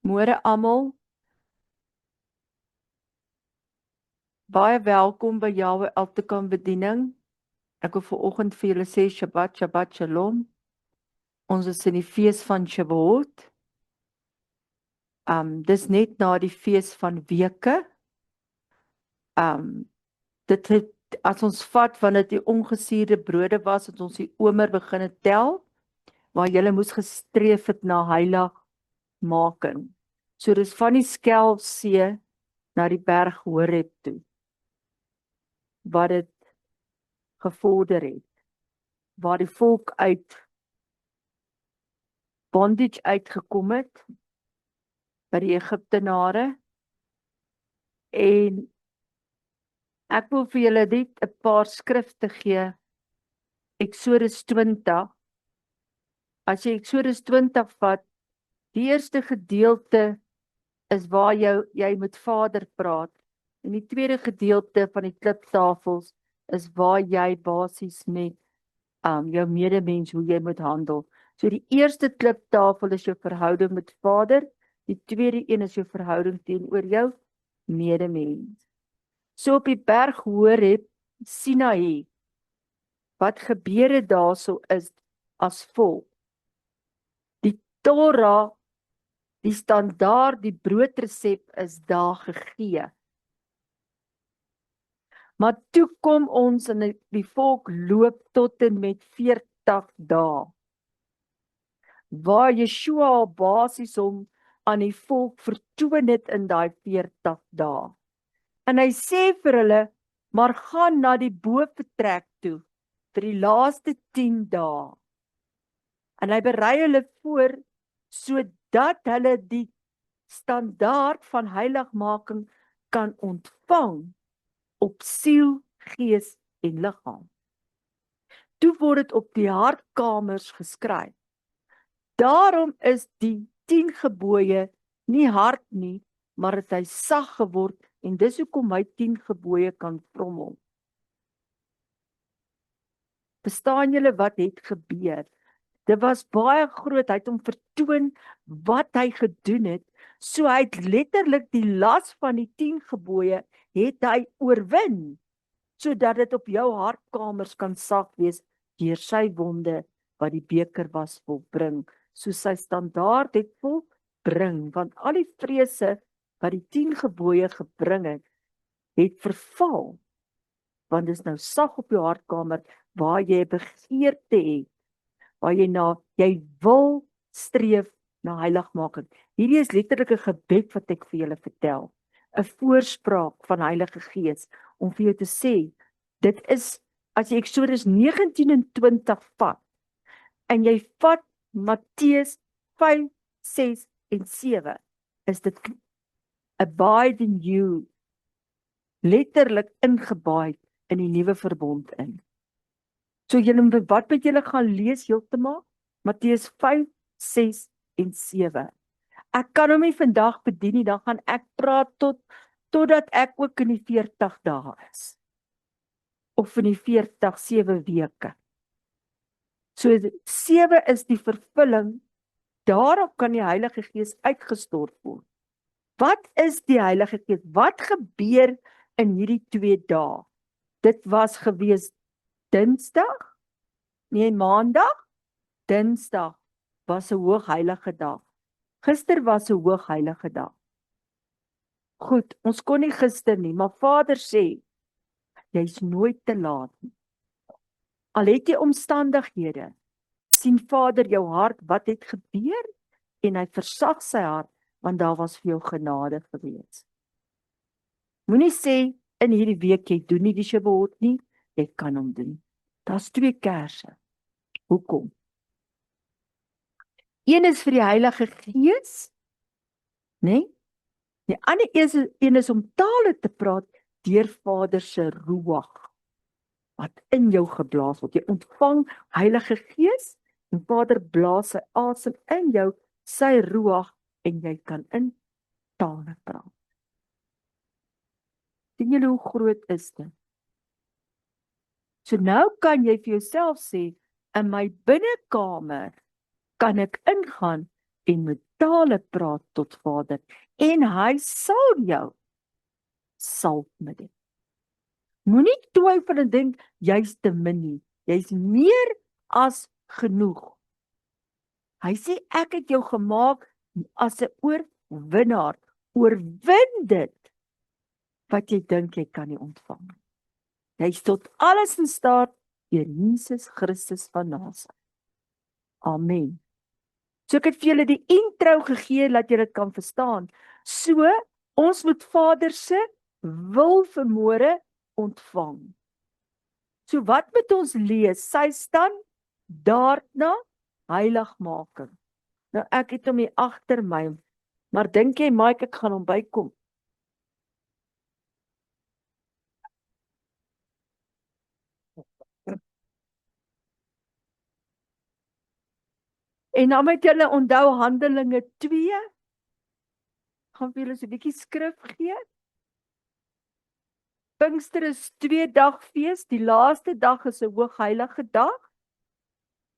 Môre almal, baie welkom by Yahweh Altekam bediening. Ek wil vanoggend vir julle sê Shabbat Shalom. Ons is in die fees van Shavuot. Dis net na die fees van weke. Dit het, as ons vat wanneer die ongesuurde brode was, het ons die omer begin tel, waar julle moes gestreef het na heiligmaking. So dis van die Skelfsee na die berg Horeb toe, wat dit gevorder het, waar die volk uit bondage uitgekom het, by die Egiptenare, en ek wil vir julle net 'n paar skrifte gee. Eksodus 20, as jy Eksodus 20 vat, die eerste gedeelte is waar jy met Vader praat, en die tweede gedeelte van die kliptafels is waar jy basies met jou medemens, hoe jy moet handel. So die eerste kliptafel is jou verhouding met Vader, die tweede een is jou verhouding teenoor jou medemens. So op die berg Horeb, Sinaï, wat gebeur het daarso is as volg. Die Torah, die standaard, die broodresep is daar gegee. Maar toe kom ons en die volk loop tot en met 40 dae. Waar Yeshua basies hom aan die volk vertoon het in daai 40 dae. En hy sê vir hulle, maar gaan na die bovertrek toe, vir die laaste 10 dae. En hy berei hulle voor, sodat hulle die standaard van heiligmaking kan ontvang, op siel, gees en liggaam. Toe word dit op die hartkamers geskryf. Daarom is die 10 gebooie nie hard nie, maar het hy sag geword, en dis hoekom hy 10 gebooie kan vrommel. Verstaan julle wat het gebeur? Dit was baie groot, hy het hom vertoon wat hy gedoen het, so hy het letterlik die las van die 10 gebooie, het hy oorwin, sodat dit op jou hartkamers kan sag wees, deur sy wonde, wat die beker was volbring, so sy standaard het volbring, want al die vrese, wat die 10 gebooie gebring het verval, want dit is nou sag op jou hartkamer, waar jy begeerte het, waar jy wil streef na heiligmaking. Hierdie is letterlik 'n gebed wat ek vir julle vertel, 'n voorspraak van Heilige Gees, om vir jou te sê, dit is, as jy Eksodus 19 en 20 vat, en jy vat Matteus 5, 6 en 7, is dit abide in you, letterlik ingebaai in die nuwe verbond in. So julle, wat moet julle gaan lees heeltemal? Matteus 5, 6 en 7. Ek kan hom nie vandag bedien nie, dan gaan ek praat totdat ek ook in die 40 dae is. Of in die 40, 7 weke. So 7 is die vervulling, daarop kan die Heilige Gees uitgestort word. Wat is die Heilige Gees? Wat gebeur in hierdie 2 dae? Dit was gewees Dinsdag, nee Maandag, Dinsdag was 'n hoogheilige dag. Gister was 'n hoogheilige dag. Goed, ons kon nie gister nie, maar Vader sê, jy's nooit te laat nie. Al het jy omstandighede, sien Vader jou hart, wat het gebeur, en hy versag sy hart, want daar was vir jou genade gewees. Moenie sê, in hierdie week, jy doen nie die Shavuot nie, jy kan hom doen. Daar's 2 kerse. Hoekom? Een is vir die Heilige Gees, nee? Die ander een is om tale te praat, deur Vader se Ruach, wat in jou geblaas word. Jy ontvang Heilige Gees, en Vader blaas sy asem in jou, sy Ruach, en jy kan in tale praat. Sien julle hoe groot is dit? So nou kan jy vir jouself sê, in my binnekamer kan ek ingaan en met tale praat tot Vader, en hy sal jou salf met dit. Moenie twyfel en dink, jy's te min nie. Jy's meer as genoeg. Hy sê, ek het jou gemaak as 'n oorwinnaar. Oorwin dit, wat jy dink jy kan nie ontvang. Jy's tot alles in staat, deur Jesus Christus van Nasaret. Amen. So ek het vir julle die intro gegee, dat julle dit kan verstaan. So, ons moet Vader se wil vanmôre ontvang. So wat moet ons lees? Sy staan daarna heiligmaking. Nou ek het hom hier agter my, maar dink jy Mike, ek gaan hom bykom? En dan moet julle onthou Handelinge 2, gaan vir julle so 'n bietjie skrif gee. Pinkster is 2-dag fees, die laaste dag is 'n hoogheilige dag.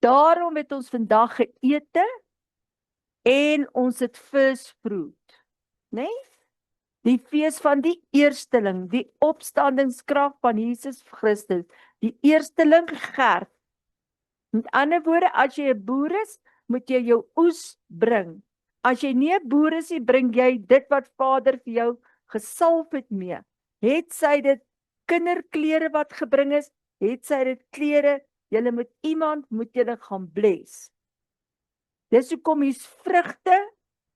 Daarom het ons vandag geëte en ons het first fruit, né? Die fees van die eersteling, die opstandingskrag van Jesus Christus, die eersteling gerd. Met ander woorde, as jy 'n boer is, moet jy jou oes bring. As jy nie 'n boer is nie, bring jy dit wat Vader vir jou gesalf het mee. Het sy dit kinderklere wat gebring is, het sy dit klere, julle met iemand moet julle gaan bless. Dis hoekom hier's vrugte,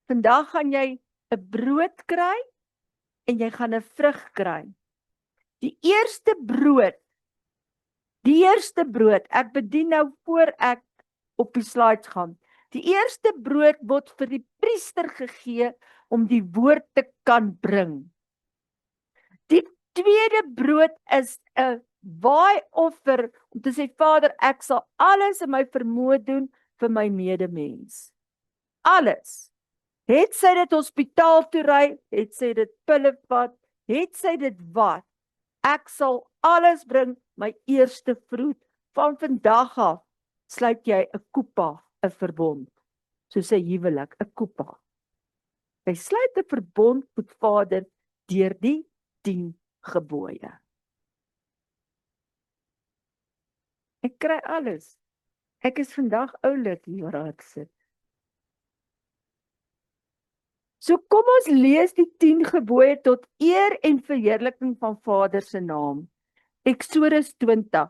vandag gaan jy 'n brood kry, en jy gaan 'n vrug kry. Die eerste brood, ek bedien nou voor ek op die slides gaan. Die eerste brood word vir die priester gegee om die woord te kan bring. Die tweede brood is 'n waaioffer om te sê, Vader, ek sal alles in my vermoë doen vir my medemens. Alles. Het sy dit hospitaal toe ry, het sy dit pille vat, het sy dit wat? Ek sal alles bring, my eerste vroed. Van vandag af sluit jy 'n kupa, 'n verbond. Soos 'n huwelik, 'n kupa. Jy sluit 'n verbond met Vader deur die 10 gebooie. Ek kry alles. Ek is vandag oulik hier waar ek sit. So kom ons lees die 10 gebooie tot eer en verheerliking van Vader se naam. Eksodus 20.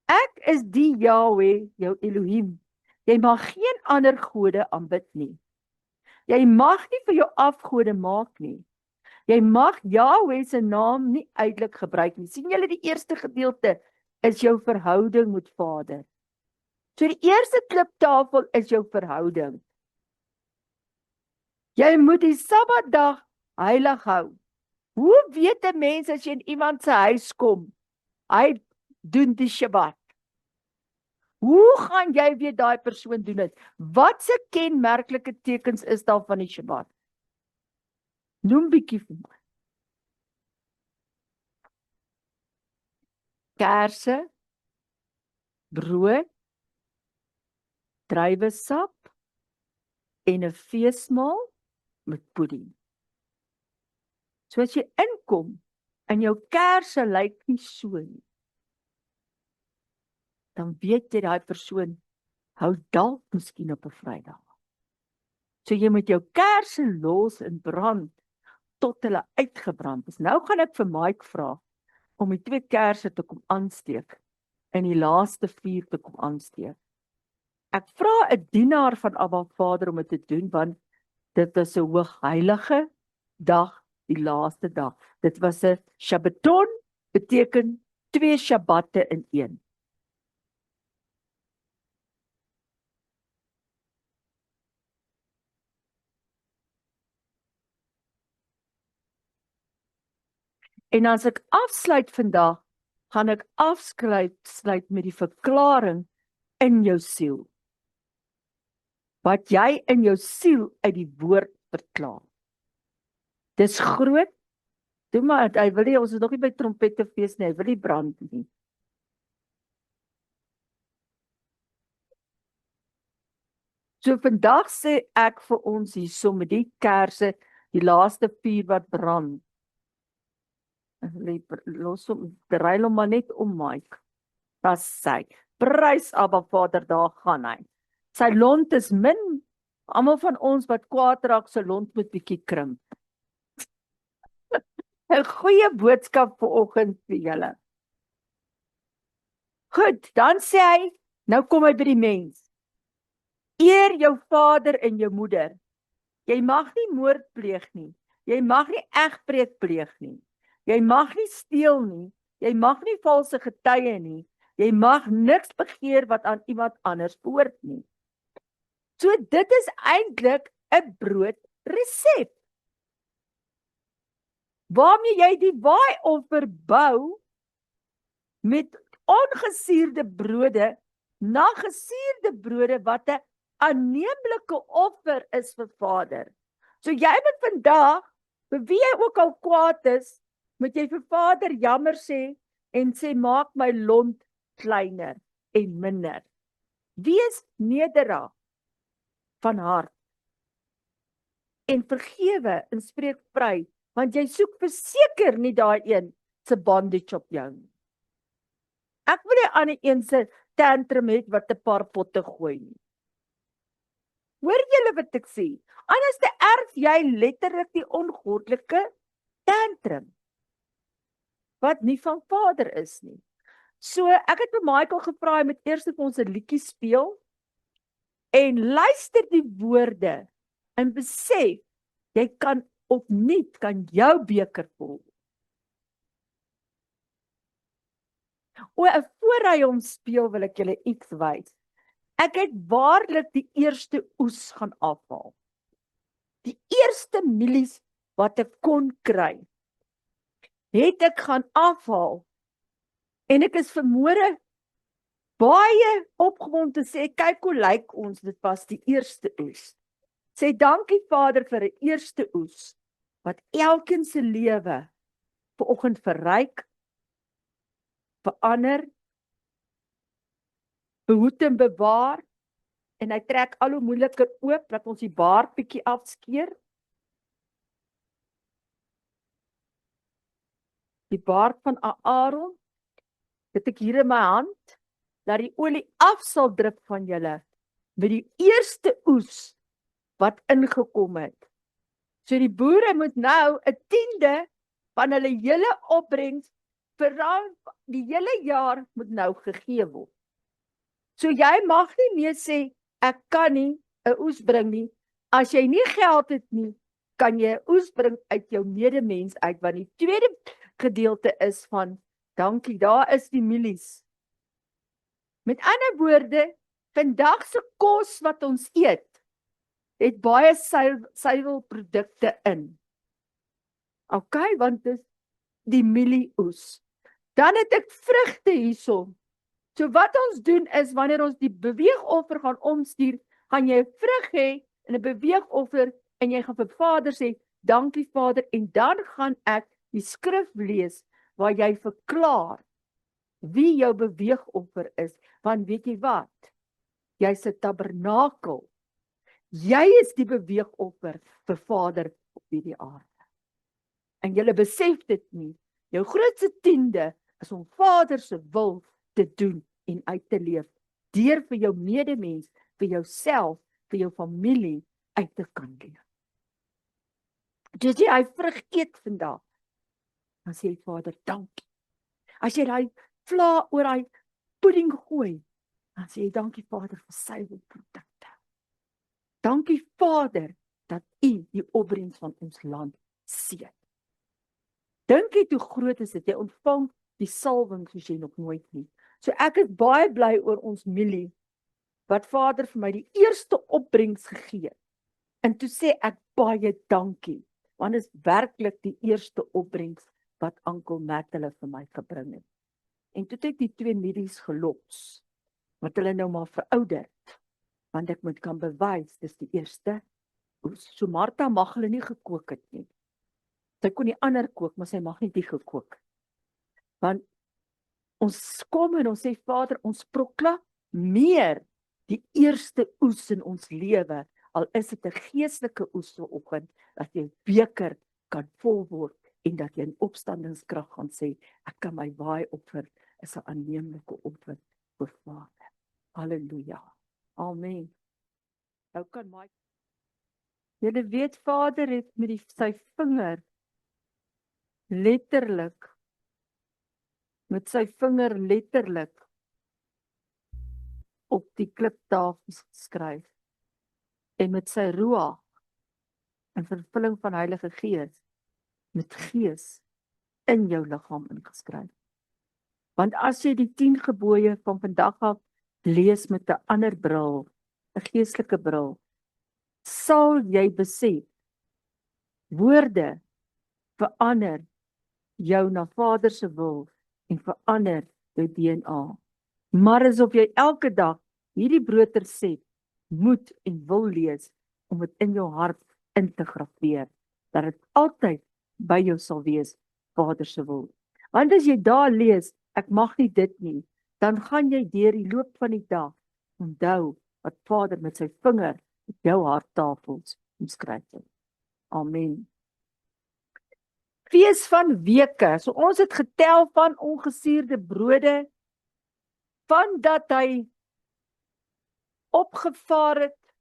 Ek is die Jahweh, jou Elohim. Jy mag geen ander gode aanbid nie. Jy mag nie vir jou afgode maak nie. Jy mag Jahweh se naam nie uitelik gebruik nie. sien julle die eerste gedeelte is jou verhouding met Vader. So die eerste kliptafel is jou verhouding. Jy moet die Sabbatdag heilig hou. Hoe weet 'n mens as jy in iemand se huis kom? Hy doen die Shabbat. Hoe gaan jy weet daai persoon doen dit? Wat se kenmerklike tekens is daar van die Shabbat? Noem bietjie vir my. Kerse, brood, druiwesap en 'n feesmaal met pudding. So as jy inkom en jou kerse lyk nie so nie, dan weet jy daai persoon hou dalk miskien op 'n Vrydag. So jy moet jou kerse los en brand tot hulle uitgebrand is. Nou gaan ek vir Mike vra om die 2 kerse te kom aansteek en die laaste 4 te kom aansteek. Ek vra 'n dienaar van Abba Vader om dit te doen, want dit is 'n hoogheilige dag, die laaste dag. Dit was 'n Shabbaton, beteken 2 Shabbatte in 1. En as ek afsluit vandag, gaan ek afsluit met die verklaring in jou siel. Wat jy in jou siel uit die woord verklaar. Dis groot. Doen maar, hy wil nie, ons is nog nie by trompetefees nie, hy wil nie brand nie. So vandag sê ek vir ons hierso met die kerse, die laaste 4 wat brand. Los hom, draai hom maar net om, Mike. Das sy. Prys Abba Vader, daar gaan hy. Sy lont is min. Almal van ons wat kwaad raak, sy lont moet bietjie krimp. 'n Goeie boodskap vanoggend vir julle. Goed, dan sê hy, nou kom hy by die mens. Eer jou vader en jou moeder. Jy mag nie moord pleeg nie. Jy mag nie egbreek pleeg nie. Jy mag nie steel nie. Jy mag nie valse getuie nie. Jy mag niks begeer wat aan iemand anders behoort nie. So dit is eintlik 'n broodresep. Waarmee jy die waaioffer bou met ongesuurde brode, na gesuurde brode wat 'n aanneemlike offer is vir Vader. So jy moet vandag, vir wie jy ook al kwaad is, moet jy vir Vader jammer sê en sê maak my lont kleiner en minder. Wees nederig van hart en vergewe en spreek vry, want jy soek verseker nie daai een se bondage op jou nie. Ek wil nie aan die een se tantrum het wat 'n paar potte gooi nie. Hoor julle wat ek sê? Anders te erf jy letterlik die ongoddelike tantrum wat nie van Vader is nie. So ek het vir Michael gevra hy moet eers vir ons 'n liedjie speel en luister die woorde en besef jy kan opnuut jou beker vol. Voor hy hom speel wil ek julle iets wys. Ek het waarlik die eerste oes gaan afhaal. Die eerste mielies wat ek kon kry, het ek gaan afhaal. En ek is vanmôre baie opgewonde sê, kyk hoe lyk ons, dit was die eerste oes. Sê dankie Vader vir 'n eerste oes, wat elkeen se lewe vanoggend verryk, verander, behoed en bewaar, en hy trek al hoe moeiliker oop, dat ons die baard bietjie afskeer. Die baard van Aaron, dit ek hier in my hand, dat die olie af sal drup van julle, met die eerste oes, wat ingekom het. So die boere moet nou 'n 10de van hulle hele opbrengs, vir die hele jaar moet nou gegee word. So jy mag nie meer sê, ek kan nie 'n oes bring nie. As jy nie geld het nie, kan jy 'n oes bring uit jou medemens uit, want die tweede gedeelte is van, dankie, daar is die mielies. Met ander woorde, vandag se kos wat ons eet, het baie suiwelprodukte in. OK, want dis die mielieoes. Dan het ek vrugte hierso. So wat ons doen is, wanneer ons die beweegoffer gaan omstuur, gaan jy 'n vrug hê en 'n beweegoffer, en jy gaan vir Vader sê, dankie Vader, en dan gaan ek die skrif lees, waar jy verklaar, wie jou beweegoffer is, want weet jy wat? Jy's 'n tabernakel. Jy is die beweegoffer vir Vader op hierdie aarde. En jy besef dit nie. Jou grootste 10de is om Vader se wil te doen en uit te leef, deur vir jou medemens, vir jouself, vir jou familie uit te kan leef. As jy hy vrug eet vandag, dan sê jy Vader, dankie. As jy daai vla oor daai pudding gooi, dan sê jy dankie Vader vir suiwelprodukte. Dankie Vader, dat U die opbrengs van ons land seën. Dink jy hoe groot is dit, jy ontvang die salwing soos jy nog nooit nie. So ek is baie bly oor ons mielie, wat Vader vir my die eerste opbrengs gegee het. En toe sê ek baie dankie, want dit is werklik die eerste opbrengs wat Oom Matt hulle vir my gebring het. En toe het ek die 2 mielies gelos, wat hulle nou maar verouderd, want ek moet kan bewys, dis die eerste oes. So Martha mag hulle nie gekook het nie. Sy kon die ander kook, maar sy mag nie die gekook. Want ons kom en ons sê, Vader, ons proklameer die eerste oes in ons lewe, al is dit 'n geestelike oes vanoggend, dat jou beker kan vol word en dat jy in opstandingskrag gaan sê, ek kan my waai offer, is 'n aanneemlike offer voor Vader. Halleluja. Amen. Nou kan my julle weet Vader het met sy vinger letterlik op die kliptafels geskryf en met sy ruach in vervulling van Heilige Gees met gees in jou liggaam ingeskryf. Want as jy die 10 gebooie van vandag af lees met 'n ander bril, 'n geestelike bril, sal jy besef, woorde verander jou na Vader se wil en verander jou DNA. Maar asof jy elke dag hierdie broodresept moet en wil lees om dit in jou hart in te graveer, dat dit altyd by jou sal wees, Vader se wil. Want as jy daar lees, ek mag nie dit nie, dan gaan jy deur die loop van die dag onthou wat Vader met sy vinger op jou harttafels omskryf het. Amen. Fees van weke, so ons het getel van ongesuurde brode, van dat hy opgevaar het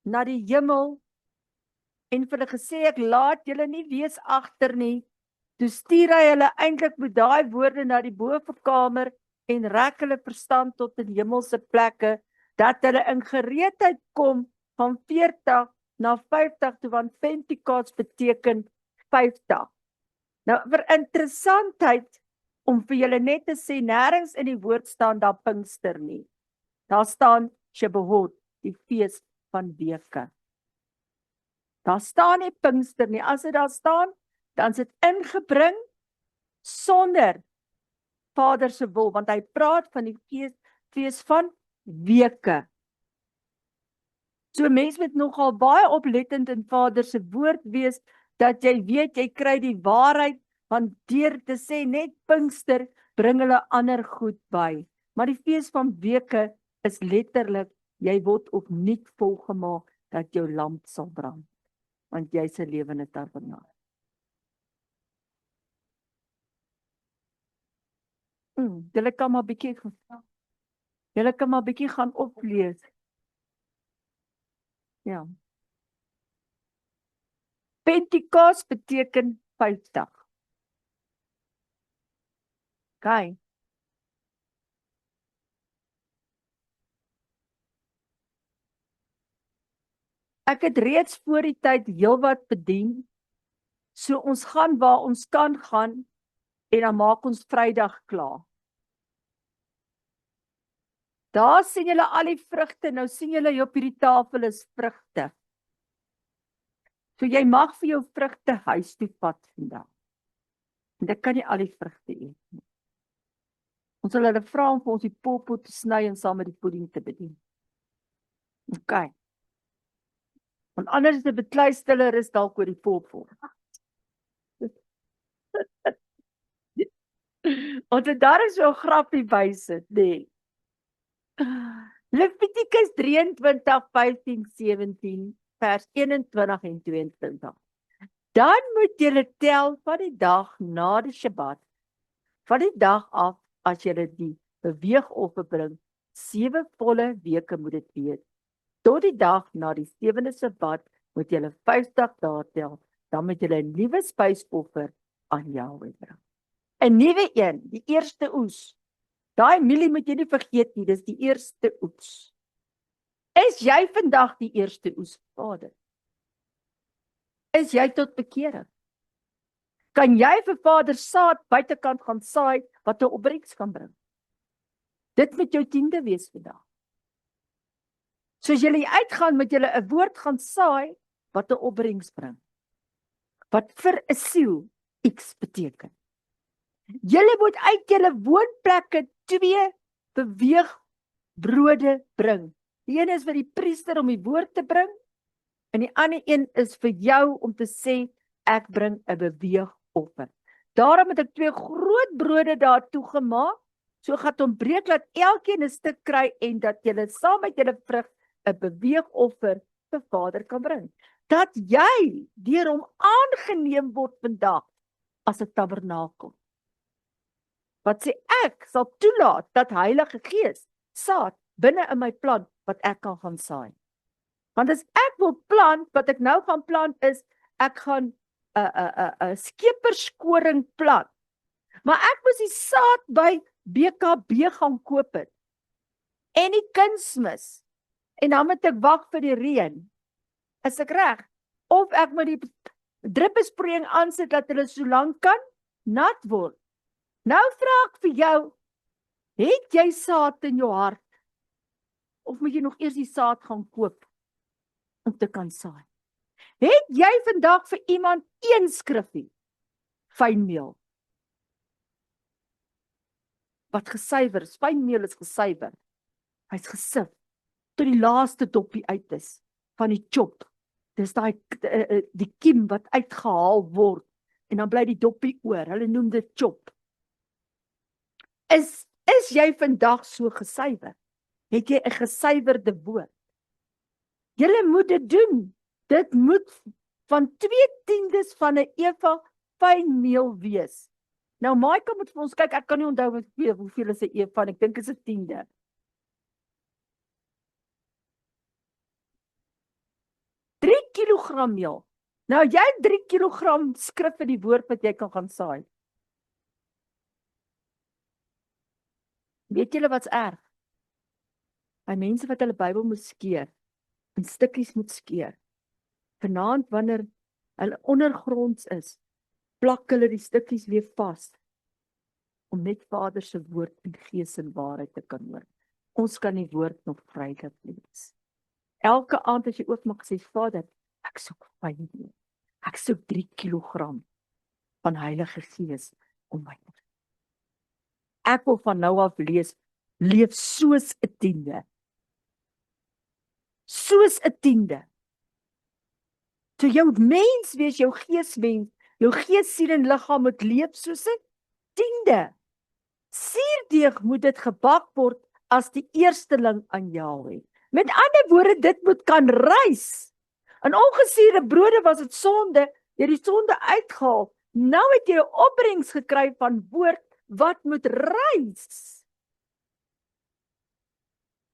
na die hemel, en vir hulle gesê, ek laat julle nie wees agter nie, toe stuur hy hulle eintlik met daai woorde na die bovenkamer, en rek hulle verstand tot in hemelse plekke, dat hulle in gereedheid kom, van 40 na 50 toe, want Pentekost beteken 50. Nou, vir interessantheid, om vir julle net te sê, nêrens in die woord staan daar Pinkster nie. Daar staan Shavuot, die fees van weke. Daar staan nie Pinkster nie. As dit daar staan, dan is dit ingebring sonder Vader se wil, want hy praat van die fees van weke. So mens moet nogal baie oplettend in Vader se woord wees, dat jy weet, jy kry die waarheid, want deur te sê net Pinkster, bring hulle ander goed by. Maar die fees van weke is letterlik, jy word opnuut volgemaak, dat jou lamp sal brand, want jy is 'n lewende tabernakel. Julle kan maar bietjie gaan oplees. Ja. Pentekost beteken 50. Okay. Ek het reeds voor die tyd heelwat bedien, so ons gaan waar ons kan gaan, en dan maak ons Vrydag klaar. Daar sien julle al die vrugte, nou sien julle hier op hierdie tafel is vrugte. So jy mag vir jou vrugte huis toe vat vandag. En dit kan nie al die vrugte eet nie. Ons sal hulle vra om vir ons die polpot te sny en saam met die pudding te bedien. Okay. Want anders is die bekleistiller is dalk oor die polpot. Want daar is so 'n grappie by sit, nee. Levitikus 23, 15, 17, vers 21 en 22. Dan moet julle tel van die dag na die Shabbat, van die dag af as julle die beweegoffer bring, 7 volle weke moet dit wees. Tot die dag na die 7de Shabbat moet julle 50 dae tel, dan moet julle 'n nuwe spysoffer aan Jahwe bring. 'n Nuwe een, die eerste oes. Daai mielie moet jy nie vergeet nie, dis die eerste oes. Is jy vandag die eerste oes, Vader? Is jy tot bekering? Kan jy vir Vader saad buitekant gaan saai, wat 'n opbrengs kan bring? Dit moet jou 10de wees vandag. Soos julle uitgaan, moet julle 'n woord gaan saai, wat 'n opbrengs bring. Wat vir 'n siel iets beteken. Julle moet uit julle woonplekke 2 beweegbrode bring. Die een is vir die priester om die woord te bring, en die ander een is vir jou om te sê, ek bring 'n beweegoffer. Daarom het ek 2 groot brode daar toegemaak, So gaan ontbreek dat elkeen 'n stuk kry en dat julle saam met julle vrug 'n beweegoffer vir Vader kan bring. Dat jy deur hom aangeneem word vandag as 'n tabernakel. Wat sê ek sal toelaat dat Heilige Gees saad binne in my plant wat ek kan gaan saai. Want as ek wil plant, wat ek nou gaan plant is, ek gaan 'n skeperskoring plant. Maar ek moes die saad by BKB gaan koop het. En die kunsmis. En dan moet ek wag vir die reën. Is ek reg? Of ek moet die druppelsproeiing aansit dat hulle so lank kan nat word. Nou vra ek vir jou, het jy saad in jou hart? Of moet jy nog eers die saad gaan koop om te kan saai? Het jy vandag vir iemand een skriffie fynmeel? Wat gesuiwer is, fynmeel is gesuiwer. Hy's gesif tot die laaste doppie uit is van die chop. Dis die kiem wat uitgehaal word en dan bly die doppie oor. Hulle noem dit chop. Is jy vandag so gesuiwer? Het jy 'n gesuiwerde woord? Julle moet dit doen. Dit moet van 2/10 van 'n eva fynmeel wees. Nou Maika moet vir ons kyk, ek kan nie onthou hoeveel is 'n eva, ek dink is 'n 10de. 3 kilogram meel. Nou jy 3 kilogram skrif in die woord wat jy kan gaan saai. Weet julle wat's erg? By mense wat hulle Bybel moet skeer, in stukkies moet skeer. Vanaand wanneer hulle ondergronds is, plak hulle die stukkies weer vas, om net Vader se woord in gees en waarheid te kan hoor. Ons kan die woord nog vrylik lees. Elke aand as jy oopmaak sê, Vader, ek soek fynmeel. Ek soek 3 kilogram van Heilige Gees om my te. Ek wil van nou af leef soos 'n 10de. Soos 'n 10de. So jou mens wees, jou geesmens, jou gees, siel en liggaam moet leef soos 'n 10de. Suurdeeg moet dit gebak word as die eersteling aan Jahwe. Met ander woorde, dit moet kan rys. In ongesuurde brode was dit sonde, jy het die sonde uitgehaal. Nou het jy 'n opbrengs gekry van woord wat moet rys.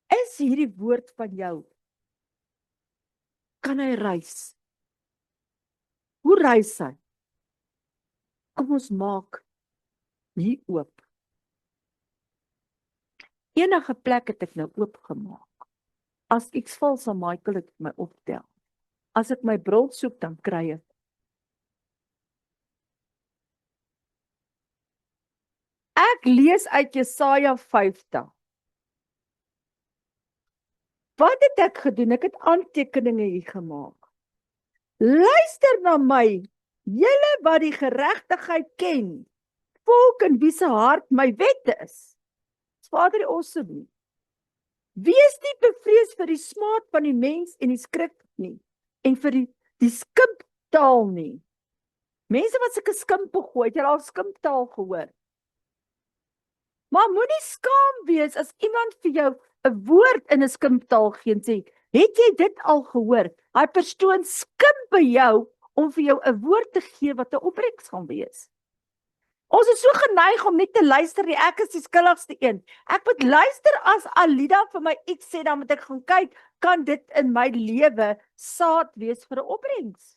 Is hierdie woord van jou? Kan hy rys? Hoe rys hy? Kom ons maak hier oop. Enige plek het ek nou oopgemaak. As iets val, sal Michael dit my optel. As ek my bril soek, dan kry ek. Ek lees uit Jesaja 50. Wat het ek gedoen? Ek het aantekeninge hier gemaak. Luister na my, julle wat die geregtigheid ken, volk in wie se hart my wette is. Vader die awesome nie. Wees nie bevrees vir die smaad van die mens en die skrik nie, en vir die skimptaal nie. Mense wat sulke skimpe gooi, het jy al skimptaal gehoor? Maar moenie skaam wees as iemand vir jou 'n woord in 'n skimptaal gee en sê, het jy dit al gehoor? Hy persoon skimp by jou om vir jou 'n woord te gee wat 'n opbrengs gaan wees. Ons is so geneig om net te luister, ek is die skuldigste een. Ek moet luister as Alida vir my iets sê, dan moet ek gaan kyk, kan dit in my lewe saad wees vir 'n opbrengs?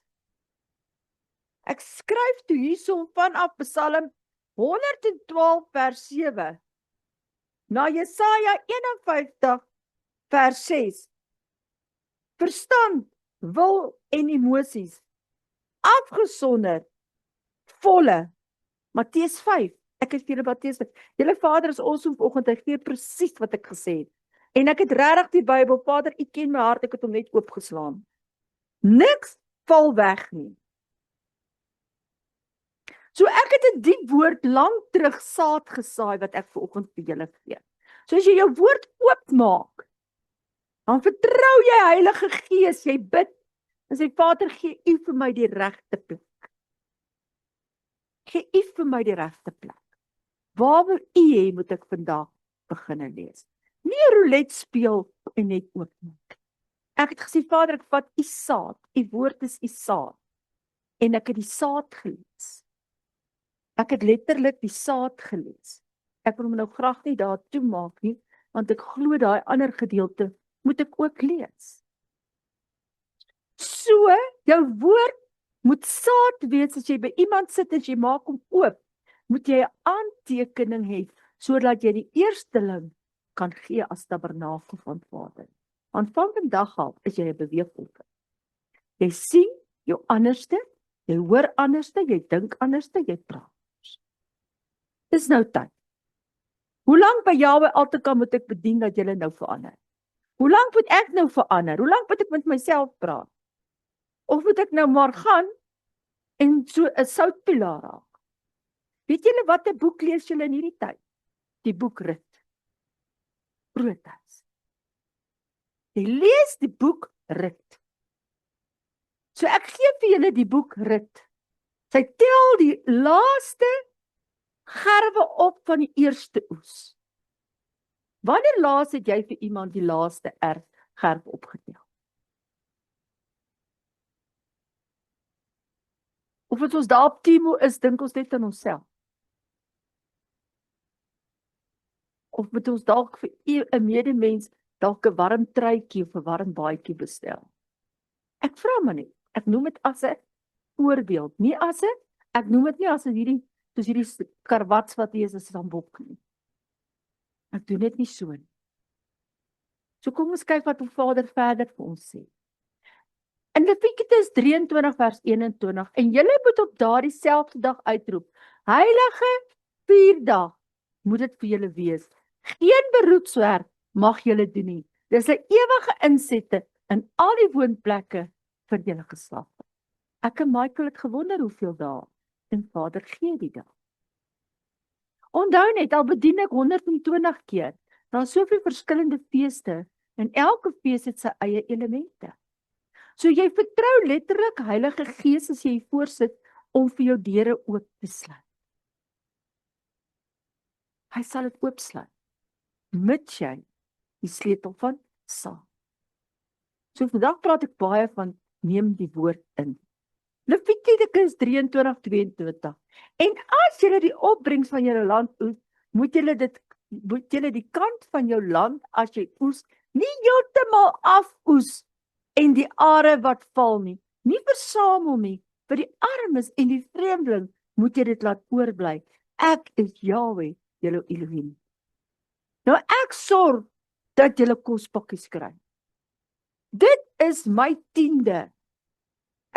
Ek skryf toe hierso vanaf Psalm 112 vers 7 na Jesaja 51 vers 6. Verstand, wil en emosies, afgesonder, volle. Matteus 5, ek het vir julle Matteus 5, julle Vader is awesome vanoggend, hy gee presies wat ek gesê het. En ek het regtig die Bybel, Vader, u ken my hart, ek het hom net oopgeslaan. Niks val weg nie. So ek het in die woord lank terug saad gesaai wat ek vanoggend vir julle gee. So as jy jou woord oopmaak, dan vertrou jy Heilige Gees, jy bid, en sê Vader, gee u vir my die regte plek. Gee u vir my die regte plek. Waar wil u hê moet ek vandag begin lees? Nie 'n roulette speel en net oopmaak. Ek het gesê, Vader, ek vat u saad. U woord is u saad. En ek het die saad gelees. Ek het letterlik die saad gelees. Ek wil hom nou graag nie daar toe maak nie, want ek glo daai ander gedeelte moet ek ook lees. So, jou woord moet saad wees as jy by iemand sit en jy maak hom oop. Moet jy 'n aantekening hê, sodat jy die eersteling kan gee as tabernakel van Vader. Want van vandag af is jy 'n beweegvolk. Jy sien jou anderste, jy hoor anderste, jy dink anderste, jy praat. Dis nou tyd. Hoe lank by Jahwe Altekan moet ek bedien dat julle nou verander? Hoe lank moet ek nou verander? Hoe lank moet ek met myself praat? Of moet ek nou maar gaan en so 'n soutpilaar raak? Weet julle wat 'n boek lees julle in hierdie tyd? Die boek Rut. Protas. Jy lees die boek Rut. So ek gee vir julle die boek Rut. Sy tel die laaste gerwe op van die eerste oes. Wanneer laas het jy vir iemand die laaste gerf opgetel? Of as ons daar op Timo is, dink ons net aan onsself. Of moet ons dalk vir 'n medemens dalk 'n warm truitjie of 'n warm baadjie bestel? Ek vra maar net. Ek noem dit as 'n voorbeeld, nie as 'n, ek noem dit nie as 'n soos hierdie karwats wat hier is as 'n sambok nie. Ek doen dit nie so nie. So kom ons kyk wat ons Vader verder vir ons sê. In Levitikus 23 vers 21, en julle moet op daardie selfde dag uitroep, heilige 4 dae moet dit vir julle wees. Geen beroepswerk mag julle doen nie. Dis 'n ewige insette in al die woonplekke vir julle geslag. Ek en Michael het gewonder hoeveel dae en Vader gee die dag. Onthou net, al bedien ek 120 keer, daar is soveel verskillende feeste, en elke fees het sy eie elemente. So jy vertrou letterlik Heilige Gees as jy voorsit om vir jou deure oop te sluit. Hy sal dit oopsluit, mits jy die sleutel van saam. So vandag praat ek baie van neem die woord in. Levitikus 23:22. En as julle die opbrengs van julle land oes, moet julle die kant van jou land as jy oes, nie heeltemal afoes en die are wat val nie versamel nie, vir die armes en die vreemdeling moet jy dit laat oorbly. Ek is Jahwe, julle Elohim. Nou ek sorg dat julle kospakkies kry. Dit is my 10de.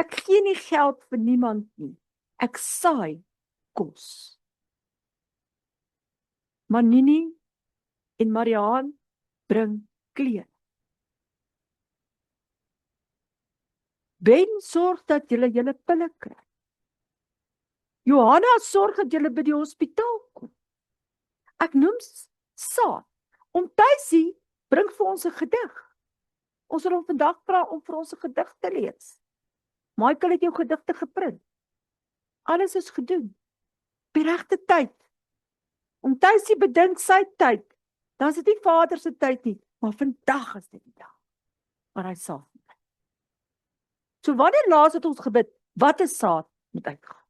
Ek gee nie geld vir niemand nie. Ek saai kos. Manini en Mariaan bring klere. Ben sorg dat julle pille kry. Johanna sorg dat julle by die hospitaal kom. Ek noem saad. Om Tuisie bring vir ons 'n gedig. Ons sal hom vandag vra om vir ons 'n gedig te lees. Michael het jou gedigte geprint. Alles is gedoen. Op die regte tyd. Om Tuisie bedink sy tyd. Dan is dit nie Vader se tyd nie, maar vandag is dit die dag waar hy saad moet. So wanneer laas het ons gebid, wat is saad moet uitgaan?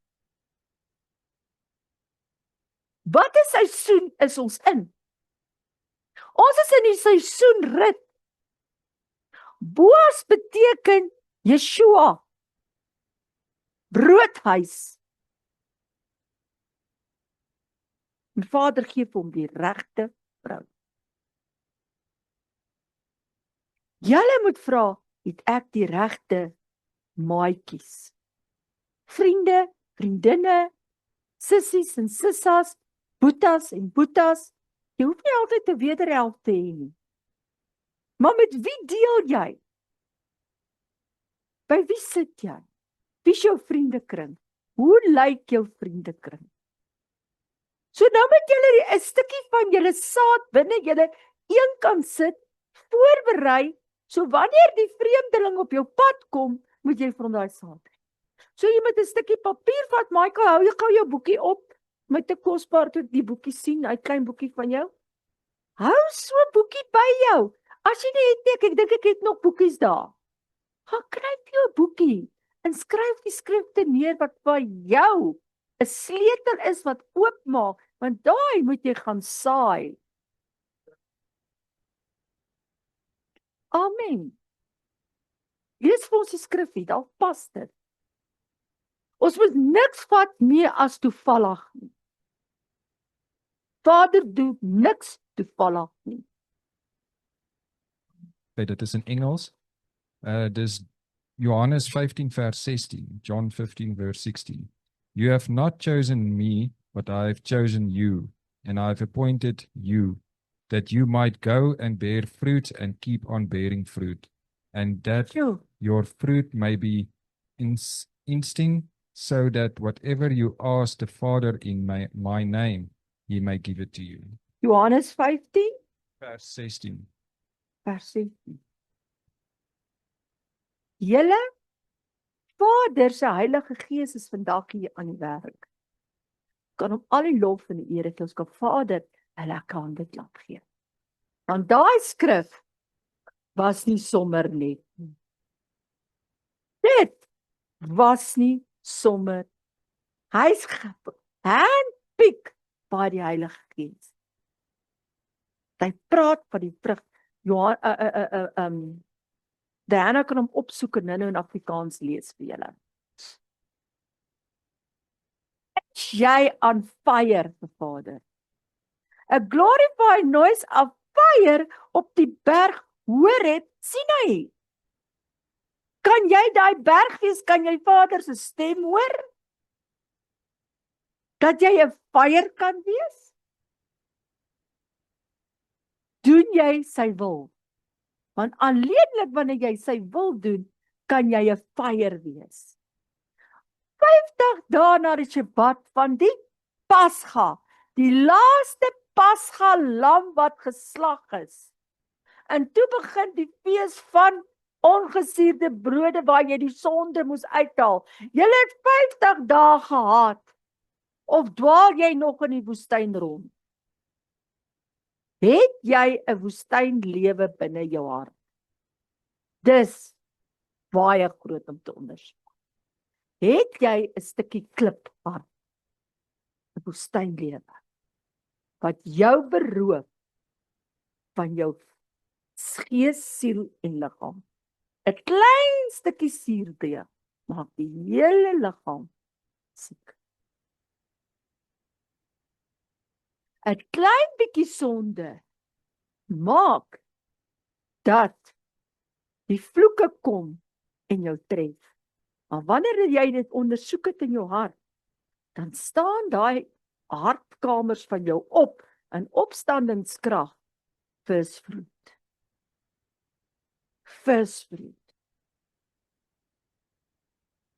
Wat is seisoen is ons in? Ons is in die seisoen Rut. Boas beteken Yeshua. Broodhuis. My Vader gee vir hom die regte vrou. Julle moet vra, het ek die regte maatjies? Vriende, vriendinne, sissies en sissas, boetas en boetas. Jy hoef nie altyd 'n wederhelft te hê nie. Maar met wie deel jy? By wie sit jy? Wie is jou vriendekring? Hoe lyk jou vriendekring? So nou moet julle 'n stukkie van julle saad binne julle een kan sit, voorberei, so wanneer die vreemdeling op jou pad kom, moet jy vir hom daai saad hê. So jy moet 'n stukkie papier vat, Michael, hou jy gou jou boekie op, My te kosbaar toe ek die boekie sien, hy klein boekie van jou. Hou so 'n boekie by jou. As jy nie het nie, ek dink ek het nog boekies daar. Gaan kry vir jou 'n boekie en skryf die skrifte neer wat vir jou 'n sleutel is wat oopmaak, want daai moet jy gaan saai. Amen. Lees vir ons die skrifgie, daar pas dit. Ons moet niks vat meer as toevallig nie. Vader doen niks toevallig nie. Okay, dit is in Engels. Dis Johannes 15 vers 16, John 15 verse 16. You have not chosen me, but I have chosen you, and I have appointed you, that you might go and bear fruit and keep on bearing fruit, and that your fruit may be instinct, so that whatever you ask the Father in my name, he may give it to you. Johannes 15 vers 16. vers 16. Julle Vader se Heilige Gees is vandag hier aan die werk. Kan hom al die lof en die eer gee. Ons kan Vader 'n lekker hande klap gee. Want daai skrif was nie sommer net nie. Dit was nie sommer. Hy's handpick by die Heilige Gees. Hy praat van die vrug. Diana kan hom opsoek en nou in Afrikaans lees vir julle. Is jy on fire vir Vader? A glorified noise of fire op die berg Horeb Sinai. Kan jy daai berg wees? Kan jy Vader se stem hoor? Dat jy 'n fire kan wees? Doen jy sy wil? Want alleenlik wanneer jy sy wil doen, kan jy 'n fire wees. 50 dae na die Shabbat van die Pasga, die laaste Pasga lam wat geslag is. En toe begin die fees van ongesuurde brode waar jy die sonde moes uithaal. Julle het 50 dae gehad. Of dwaal jy nog in die woestyn rond? Het jy 'n woestynlewe binne jou hart? Dis baie groot om te ondersoek. Het jy 'n stukkie klip hart? 'n Woestynlewe wat jou beroof van jou gees, siel en liggaam. 'n Klein stukkie suurdeeg maak die hele liggaam siek. 'n Klein bietjie sonde maak dat die vloeke kom en jou tref. Maar wanneer jy dit ondersoek het in jou hart, dan staan daai hartkamers van jou op in opstandingskrag visvloed. Visvloed.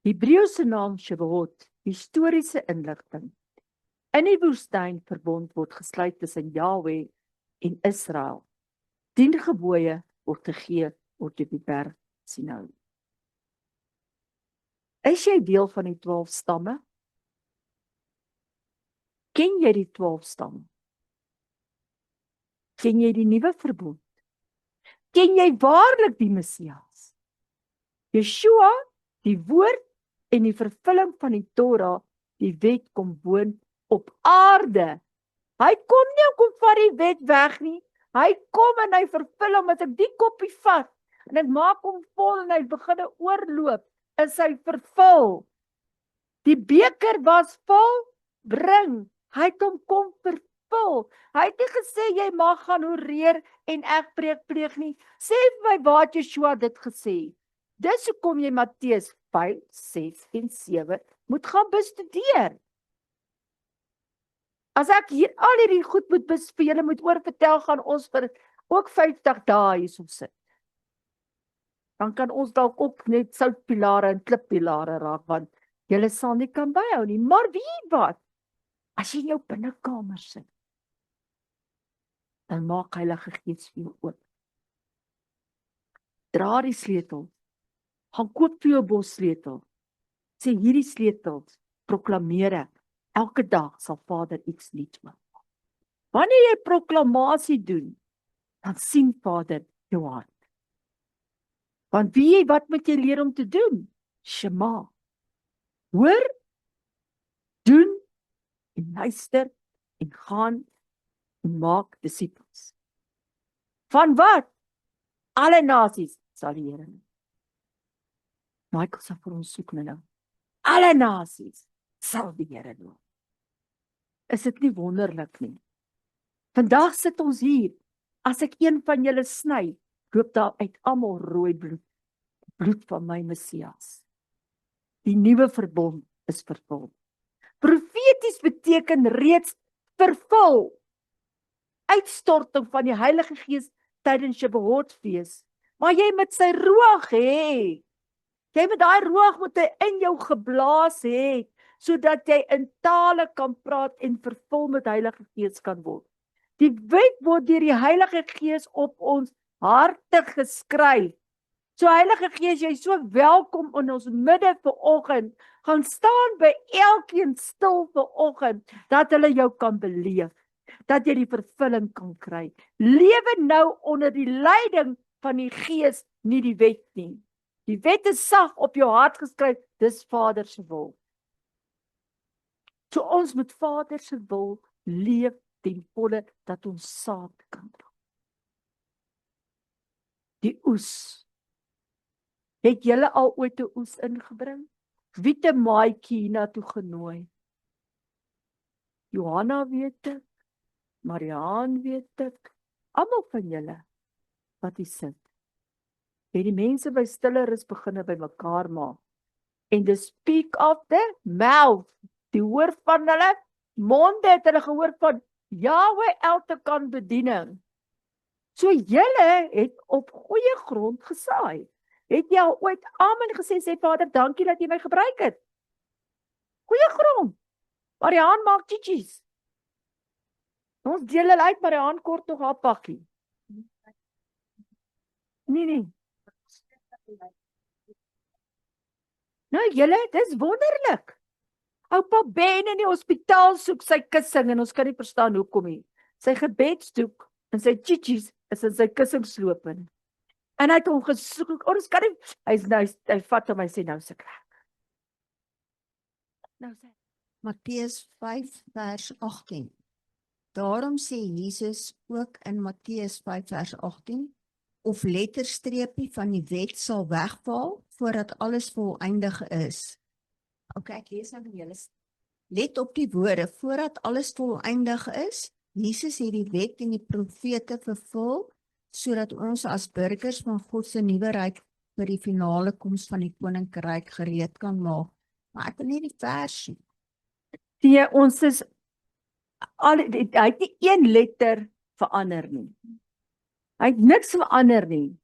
Hebreëse naam Shavuot, historiese inligting. In die woestyn verbond word gesluit tussen Jahweh en Israel. 10 gebooie word gegee op die berg Sinai. Is jy deel van die 12 stamme? Ken jy die 12 stamme? Ken jy die nuwe verbond? Ken jy waarlik die Messias? Yeshua, die woord en die vervulling van die Torah, die wet kom woon op aarde. Hy kom nie en kom vat die wet weg nie. Hy kom en hy vervul hom. As ek die koppie vat en ek maak hom vol en hy begin oorloop, is hy vervul. Die beker was vol, bring. Hy het hom kom vervul. Hy het nie gesê jy mag gaan horeer en egbreek pleeg nie. Sê vir my waar het Yeshua dit gesê? Dis hoekom jy Matteus 5, 6 en 7 moet gaan bestudeer. As ek hier al hierdie goed moet vir julle moet oorvertel, gaan ons vir ook 50 dae hierso sit. Dan kan ons dalk ook net soutpilare en klippilare raak, want julle sal nie kan byhou nie. Maar weet wat? As jy in jou binnekamer sit, dan maak Heilige Gees vir jou oop. Dra die sleutel. Gaan koop vir jou 'n bos sleutel. Sê hierdie sleutels proklameer ek Elke dag sal Vader iets nuuts maak. Wanneer jy proklamasie doen, dan sien Vader jou hart. Want weet jy wat moet jy leer om te doen? Shema. Hoor, doen en luister en gaan en maak disippels. Van wat? Alle nasies sal die Here noem. Michael sal vir ons soek nou. Alle nasies sal die Here noem. Is dit nie wonderlik nie? Vandag sit ons hier. As ek een van julle sny, loop daar uit almal rooi bloed. Bloed van my Messias. Die nuwe verbond is vervul. Profeties beteken reeds vervul. Uitstorting van die Heilige Gees tydens Shavuotfees. Maar jy moet sy roog hê. Jy moet daai roog moet hy in jou geblaas hê, sodat jy in tale kan praat en vervul met Heilige Gees kan word. Die wet word deur die Heilige Gees op ons harte geskryf. So Heilige Gees, jy is so welkom in ons midde vanoggend. Gaan staan by elkeen stil vanoggend, dat hulle jou kan beleef, dat jy die vervulling kan kry. Lewe nou onder die leiding van die Gees, nie die wet nie. Die wet is sag op jou hart geskryf, dis Vader se wil. So ons moet Vader se wil leef ten volle, dat ons saad kan dra. Die oes. Het julle al ooit 'n oes ingebring? Wie het 'n maatjie hiernatoe genooi? Johanna weet ek, Mariaan weet ek, almal van julle wat hier sit. Het die mense by stille rus beginne by mekaar maak. En the speak of the mouth, die hoor van hulle monde het hulle gehoor van Yahweh elke bediening. So julle het op goeie grond gesaai. Het jy al ooit amen gesê, sê Vader, dankie dat jy my gebruik het. Goeie grond. Mariaan maak chichis. Ons deel hulle uit, Mariaan kort nog haar pakkie. Nee. Nou julle, dis wonderlik. Oupa Ben in die hospitaal soek sy kussing en ons kan nie verstaan hoekom nie. Sy gebedsdoek en sy chichis is in sy kussingsloop in. En hy het hom gesoek, ons kan nie, hy vat hom en sê, nou se krek. Nou sê. Matteus 5 vers 18. Daarom sê Jesus ook in Matteus 5 vers 18, of letterstreepie van die wet sal wegval, voordat alles voleindig is. Ek lees nou vir julle. Let op die woorde, voordat alles voleindig is, Jesus het die wet en die profete vervul, sodat ons as burgers van God se nuwe ryk vir die finale koms van die koninkryk gereed kan maak. Maar ek wil nie die vers sien. Nee, ons is, hy het nie een letter verander nie. Hy het niks verander nie.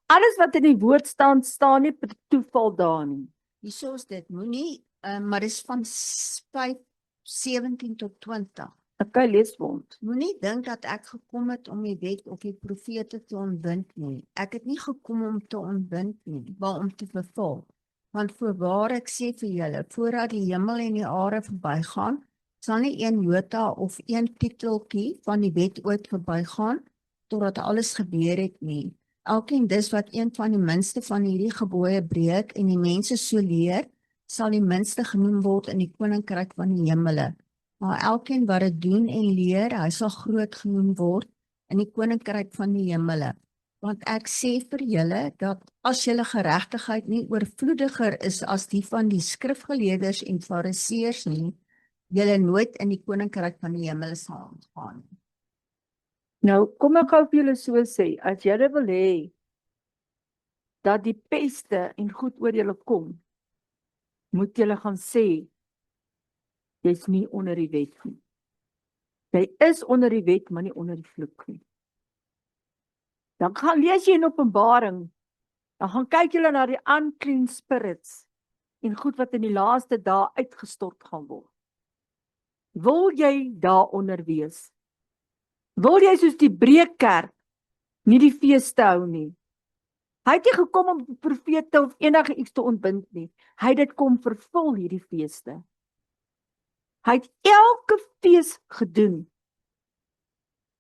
Alles wat in die woord staan nie per toeval daar nie. Hierso is dit, moenie, maar dis van 5:17 tot 20. Okay, lees vir ons. Moenie dink dat ek gekom het om die wet of die profete te ontbind nie. Ek het nie gekom om te ontbind nie, maar om te vervul. Want voorwaar ek sê vir julle, voordat die hemel en die aarde verbygaan, sal nie een jota of een titeltjie van die wet ooit verbygaan, totdat alles gebeur het nie. Elkeen dis wat een van die minste van hierdie gebooie breek en die mense so leer, sal die minste genoem word in die koninkryk van die hemele. Maar elkeen wat dit doen en leer, hy sal groot genoem word in die koninkryk van die hemele. Want ek sê vir julle dat as julle geregtigheid nie oorvloediger is as die van die skrifgeleerders en fariseërs nie, julle nooit in die koninkryk van die hemele sal gaan. Nou, kom ek gou vir julle so sê, as julle wil hê dat die peste en goed oor julle kom, moet julle gaan sê, jy's nie onder die wet nie. Jy is onder die wet, maar nie onder die vloek nie. Dan gaan lees jy in Openbaring, dan gaan kyk julle na die unclean spirits en goed wat in die laaste dae uitgestort gaan word. Wil jy daaronder wees? Wil jy soos die breekkerk nie die feeste hou nie? Hy het nie gekom om profete of enige iets te ontbind nie. Hy het dit kom vervul hierdie feeste. Hy het elke fees gedoen.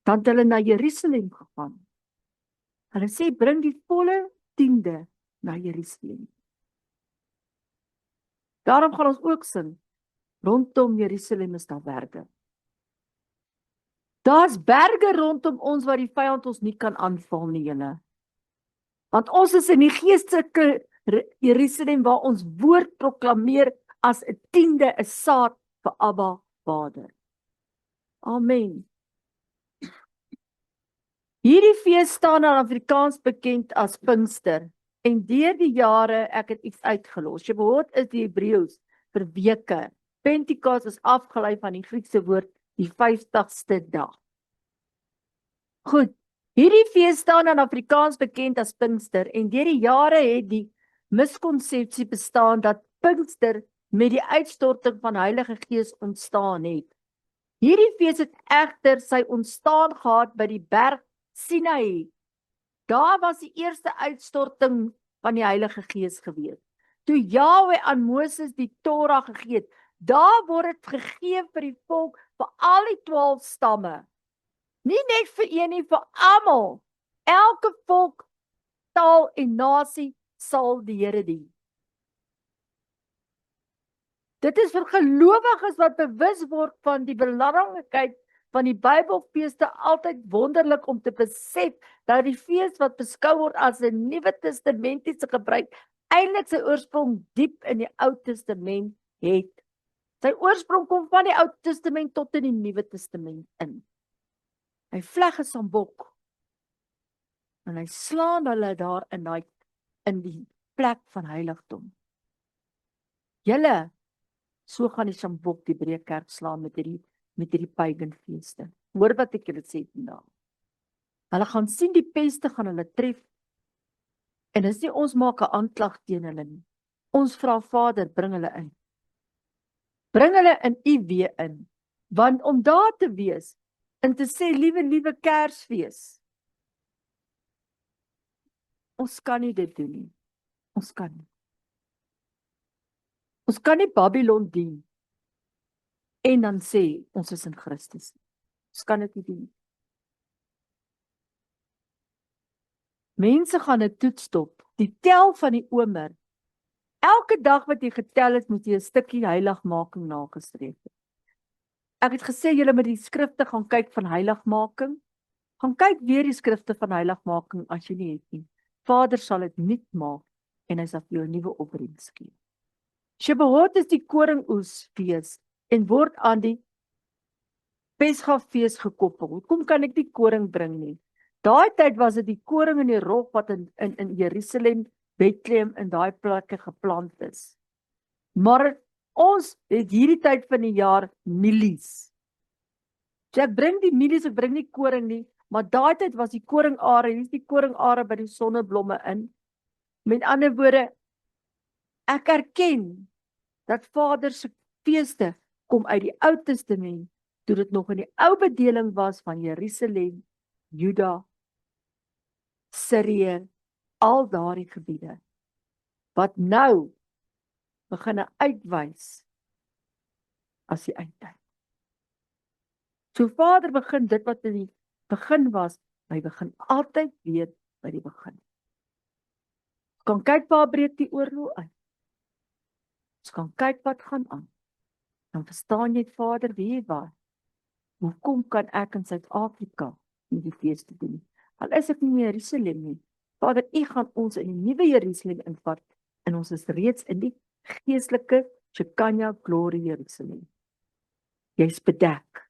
Dan het hulle na Jerusalem gegaan. Hulle sê, bring die volle 10de na Jerusalem. Daarom gaan ons ook sing, rondom Jerusalem is daar berge. Daar's berge rondom ons waar die vyand ons nie kan aanval nie, julle. Want ons is in die geestelike Jerusalem waar ons woord proklameer as 'n 10de, 'n saad vir Abba Vader. Amen. Hierdie fees staan in Afrikaans bekend as Pinkster. En deur die jare, ek het iets uitgelos. Shavuot is die Hebreëus vir weke. Pentekos is afgelei van die Griekse woord die 50ste dag. Goed, hierdie fees staan in Afrikaans bekend as Pinkster en deur die jare het die miskonsepsie bestaan dat Pinkster met die uitstorting van Heilige Gees ontstaan het. Hierdie fees het egter sy ontstaan gehad by die berg Sinaï. Daar was die eerste uitstorting van die Heilige Gees gewees. Toe Jahwe aan Moses die Torah gegee het, daar word dit gegee vir die volk, vir al die 12 stamme. Nie net vir een nie, vir almal. Elke volk, taal en nasie sal die Here dien. Dit is vir gelowiges wat bewus word van die belangrikheid van die Bybelfeeste altyd wonderlik om te besef dat die fees wat beskou word as 'n Nuwe Testamentiese gebruik eintlik sy oorsprong diep in die Ou Testament het. Sy oorsprong kom van die Ou Testament tot in die Nuwe Testament in. Hy vleg 'n sambok en hy slaan hulle daar in die plek van heiligdom. Julle, so gaan die sambok die Breëkerk slaan met hierdie pagan feeste. Hoor wat ek julle sê vandag. Hulle gaan sien die peste gaan hulle tref. En dis nie ons maak 'n aanklag teen hulle nie. Ons vra Vader, bring hulle in. Bring hulle in U weë in. Want om daar te wees en te sê liewe Kersfees. Ons kan nie dit doen nie. Ons kan nie. Ons kan nie Babylon dien en dan sê ons is in Christus. Ons kan dit nie doen. Mense gaan 'n toets stop, die tel van die omer. Elke dag wat jy getel het, moet jy 'n stukkie heiligmaking nagestreef het. Ek het gesê julle moet die skrifte gaan kyk van heiligmaking. Gaan kyk weer die skrifte van heiligmaking as jy nie het nie. Vader sal dit nuut maak en hy sal vir jou 'n nuwe opbrengs gee. Shavuot is die koringoesfees en word aan die Pesgafees gekoppel. Hoekom kan ek die koring bring nie? Daai tyd was dit die koring en die rog wat in Jerusalem, Bethlehem en daai plekke geplant is. Maar ons het hierdie tyd van die jaar mielies. So ek bring die mielies, ek bring nie koring nie, maar daai tyd was die koringare, hier is die koringare by die sonneblomme in. Met ander woorde, ek erken dat Vader se feeste kom uit die Ou Testament, toe dit nog in die ou bedeling was van Jerusalem, Juda, Sirië, al daardie gebiede, wat nou begin uitwys as die eindtyd. So Vader begin dit wat in die begin was, hy begin altyd weer by die begin. Ons kan kyk waar breek die oorlog uit. Ons kan kyk wat gaan aan. Dan verstaan jy Vader, wie waar. Hoekom kan ek in Suid-Afrika nie die feeste doen? Al is ek nie meer Jerusalem nie. Vader, U gaan ons in die nuwe Jerusalem invat en ons is reeds in die geestelike Shekinah glory Jerusalem. Jy's bedek.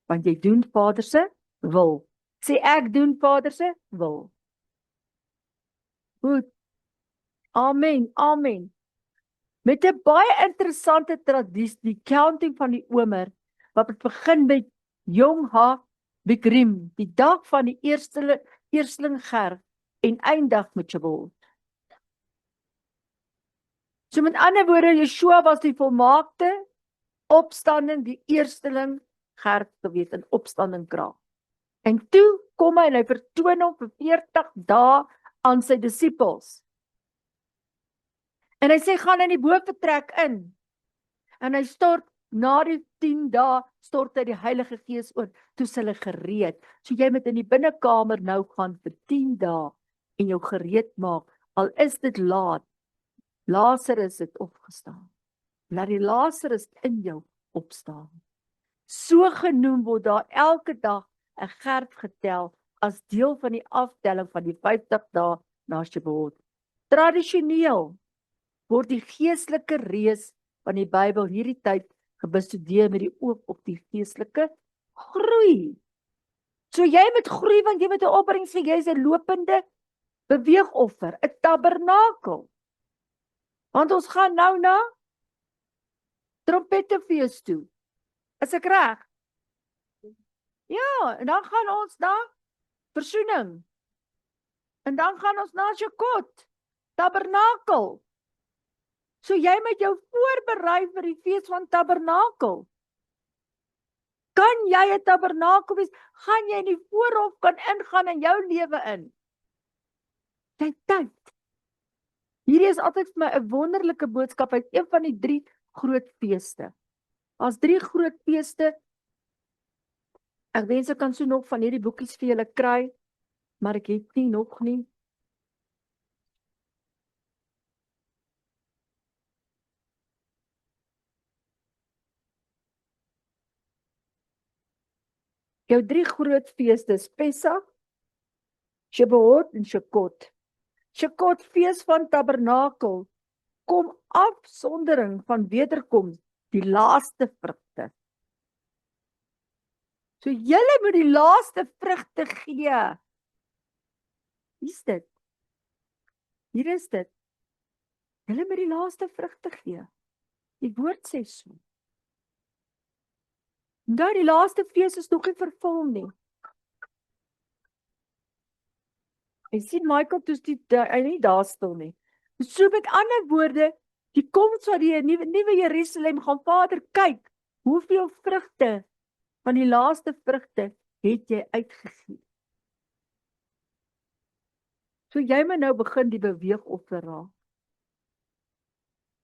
Want jy doen Vader se wil. Sê ek doen Vader se wil. Goed. Amen, amen. Met 'n baie interessante tradisie, die counting van die omer, wat het begin met Yom HaBikrim, die dag van die eersteling gerf en eindig met Shavuot. So met ander woorde, Yeshua was die volmaakte opstanding, die eersteling gerf gewees in opstanding krag. En toe kom hy en hy vertoon hom vir 40 dae aan sy disippels. En hy sê, gaan in die boefretrek in. En hy stort Na die 10 dae stort hy die Heilige Gees oor, toe is hulle gereed. So jy moet in die binnekamer nou gaan vir 10 dae en jou gereed maak, al is dit laat. Lazarus het opgestaan. Laat die Lazarus in jou opstaan. So genoem word daar elke dag 'n gert getel as deel van die aftelling van die 50 dae na Shavuot. Tradisioneel word die geestelike reis van die Bybel hierdie tyd gebestudeer met die oog op die geestelike groei. So jy moet groei want jy moet 'n opbrengs gee, jy is 'n lopende beweegoffer, 'n tabernakel. Want ons gaan nou na Trompetefees toe. Is ek reg? Ja, en dan gaan ons na versoening. En dan gaan ons na Sukkot, tabernakel. So jy moet jou voorberei vir die fees van tabernakel. Kan jy 'n tabernakel wees? Gaan jy in die voorhof kan ingaan in jou lewe in? Tyd. Hierdie is altyd vir my 'n wonderlike boodskap uit een van die 3 groot feeste. As 3 groot feeste, ek wens ek kan so nog van hierdie boekies vir julle kry, maar ek het nie nog nie. Jou 3 groot feeste is Pesach, Shavuot en Sukkot. Sukkot, fees van tabernakel, kom afsondering van wederkoms, die laaste vrugte. So julle moet die laaste vrugte gee. Wie is dit? Hier is dit. Julle moet die laaste vrugte gee. Die woord sê so. Nou die laaste fees is nog nie vervul nie. Ek sien Michael toes hy nie daar stil nie. So met ander woorde, die koms van die nuwe Jerusalem gaan Vader kyk, hoeveel vrugte van die laaste vrugte het jy uitgegee. So jy moet nou begin die beweegoffer raak.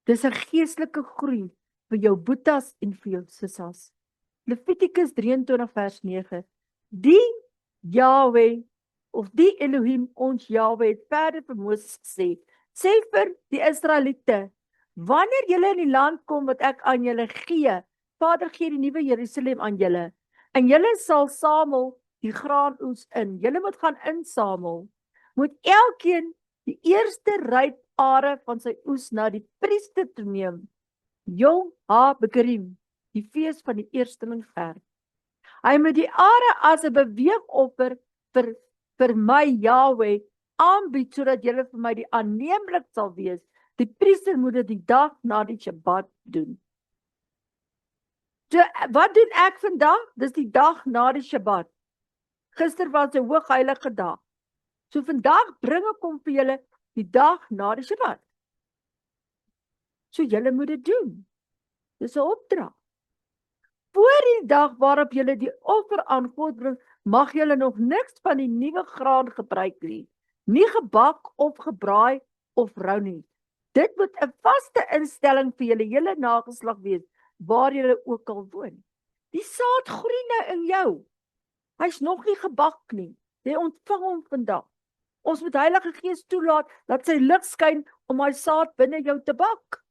Dis 'n geestelike groei vir jou boetas en vir jou sissas. Levitikus 23 vers 9. Die Yahweh of die Elohim ons Yahweh het verder vir Moses gesê, sê vir die Israeliete, wanneer julle in die land kom wat ek aan julle gee, Vader gee die nuwe Jerusalem aan julle, en julle sal samel die graanoes in, julle moet gaan insamel, moet elkeen die eerste ryp are van sy oes na die priester toe neem, Yom HaBekrim, die fees van die eersteling ver. Hy moet die are as 'n beweegoffer vir my Yahweh aanbied, sodat julle vir my die aanneemlik sal wees. Die priester moet dit die dag na die Shabbat doen. So, wat doen ek vandag? Dis die dag na die Shabbat. Gister was 'n hoogheilige dag. So vandag bring ek hom vir julle die dag na die Shabbat. So julle moet dit doen. Dis 'n opdrag. Voor die dag waarop julle die offer aan God bring, mag julle nog niks van die nuwe graan gebruik nie. Nie gebak of gebraai of rou nie. Dit moet 'n vaste instelling vir julle hele nageslag wees, waar julle ook al woon. Die saad groei nou in jou. Hy's nog nie gebak nie. Jy ontvang hom vandag. Ons moet Heilige Gees toelaat dat sy lig skyn om hy saad binne jou te bak.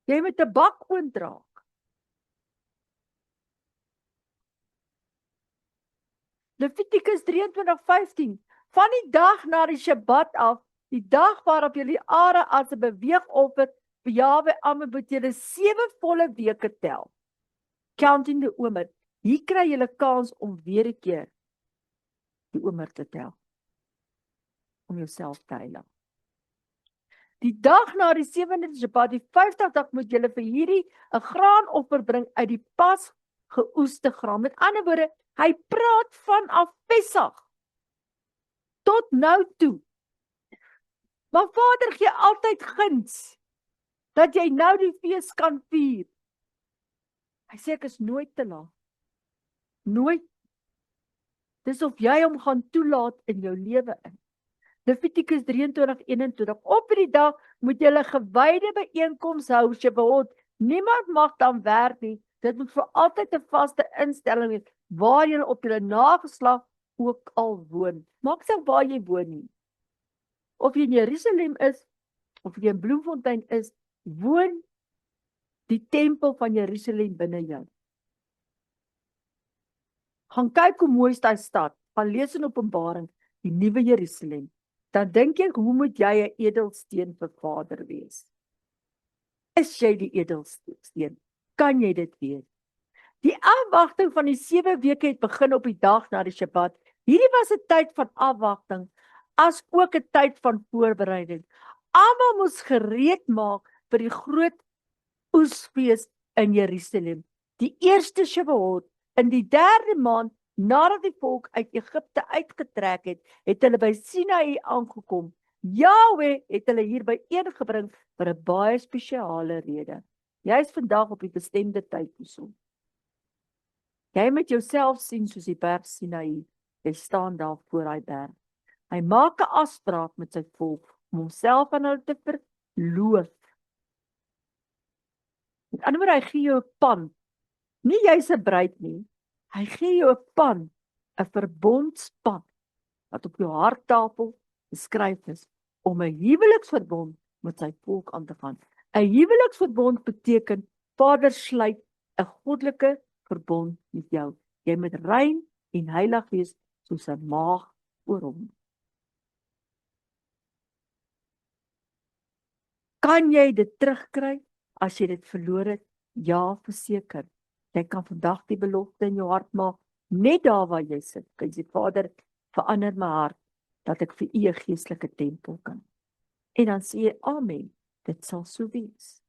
Jy moet 'n bak oordraag. Levitikus 23:15. Van die dag na die Shabbat af, die dag waarop julle die are as 'n beweegoffer vir Jahwe aanbied, moet julle 7 volle weke tel. Counting the omer. Hier kry julle kans om weer 'n keer die omer te tel. Om jouself te heilig. Die dag na die 7de Shabbat, die 50 dag, moet julle vir hierdie 'n graanoffer bring uit die pas geoeste graan. Met ander woorde, hy praat vanaf Pesach tot nou toe. Maar Vader gee altyd guns dat jy nou die fees kan vier. Hy sê ek is nooit te laat. Nooit. Dis of jy hom gaan toelaat in jou lewe in. Levitikus 23:21. Op die dag moet julle gewyde byeenkoms hou, Shavuot, Niemand mag dan werk nie. Dit moet vir altyd 'n vaste instelling wees, waar jy op jou nageslag ook al woon. Maak saak waar jy woon nie. Of jy in Jerusalem is, of jy in Bloemfontein is, woon die tempel van Jerusalem binne jou. Gaan kyk hoe mooi is daai stad. Gaan lees in Openbaring, die nuwe Jerusalem. Dan dink ek, hoe moet jy 'n edelsteen vir Vader wees? Is jy die edelsteen? Kan jy dit wees? Die afwagting van die 7 weke het begin op die dag na die Sabbat. Hierdie was 'n tyd van afwagting, as ook 'n tyd van voorbereiding. Almal moes gereed maak vir die groot oesfees in Jerusalem. Die eerste Shavuot in die 3de maand nadat die volk uit Egipte uitgetrek het, het hulle by Sinaï aangekom. Jahweh het hulle hier byeengebring vir 'n baie spesiale rede. Jy is vandag op die bestemde tyd hierso. Jy moet jouself sien soos die berg Sinaï. Jy staan daar voor daai berg. Hy maak 'n afspraak met sy volk om homself aan hulle te verloof. Met ander woorde, hy gee jou 'n pan. Nie jy's 'n bruid nie. Hy gee jou 'n pan, 'n verbondspan, wat op jou harttafel geskryf is, om 'n huweliksverbond met sy volk aan te gaan. 'n Huweliksverbond beteken, Vader sluit 'n goddelike verbond met jou. Jy moet rein en heilig wees, soos 'n maagd voor hom. Kan jy dit terugkry as jy dit verloor het? Ja, verseker. Jy kan vandag die belofte in jou hart maak, net daar waar jy sit. Kan jy sê, Vader, verander my hart, dat ek vir U 'n geestelike tempel kan. En dan sê jy, amen, dit sal so wees.